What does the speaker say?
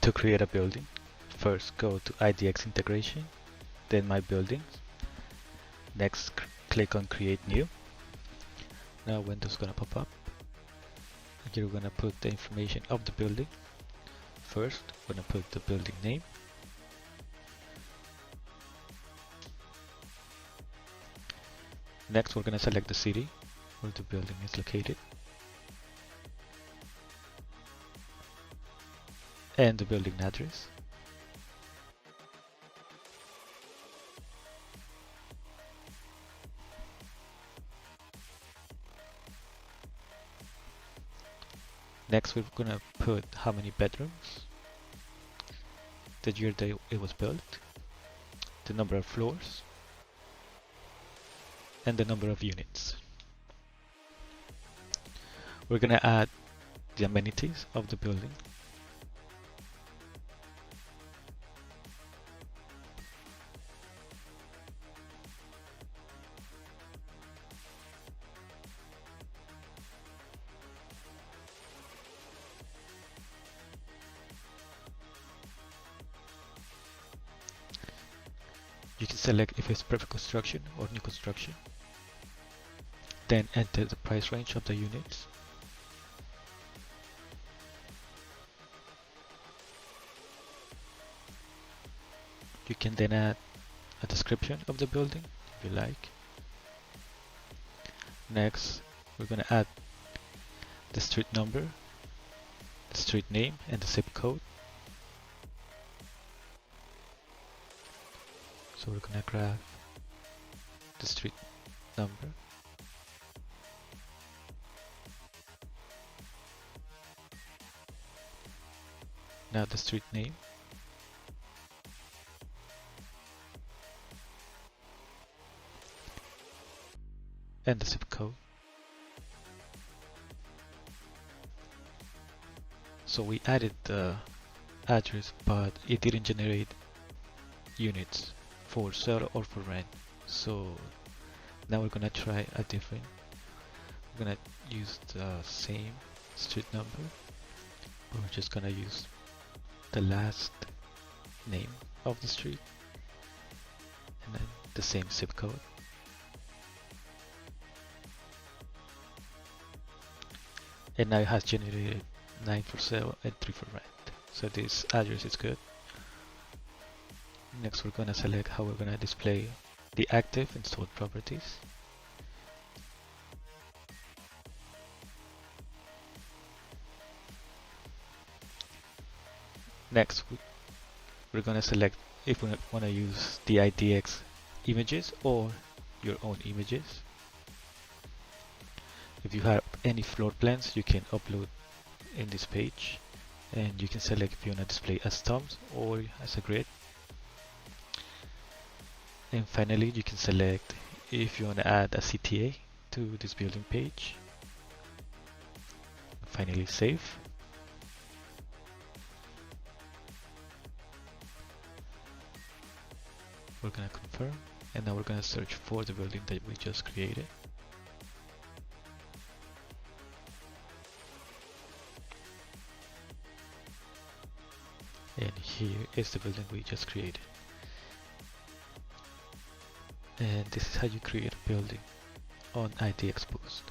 To create a building, first go to IDX integration, then my buildings. Next click on create new. Now Windows gonna pop up. You're gonna put the information of the building. First, we're gonna put the building name. Next, we're gonna select the city where the building is located. And the building address. Next, we're gonna put how many bedrooms, the year that it was built, the number of floors, and the number of units. We're gonna add the amenities of the building. You can select if it's private construction or new construction. Then enter the price range of the units. You can then add a description of the building if you like. Next, we're going to add the street number, the street name, and the zip code. So we're going to grab the street number. Now the street name. And the zip code. So we added the address, but it didn't generate units for sale or for rent. So now we're gonna try a different. We're gonna use the same street number, but we're just gonna use the last name of the street and then the same zip code. And now it has generated 9 for sale and 3 for rent. So this address is good. Next, we're going to select how we're going to display the active installed properties. Next, we're going to select if we want to use the IDX images or your own images. If you have any floor plans, you can upload in this page, and you can select if you want to display as thumbs or as a grid. And finally, you can select if you want to add a CTA to this building page. Finally, save. We're going to confirm, and now we're going to search for the building that we just created. And here is the building we just created. And this is how you create a building on IDX Boost.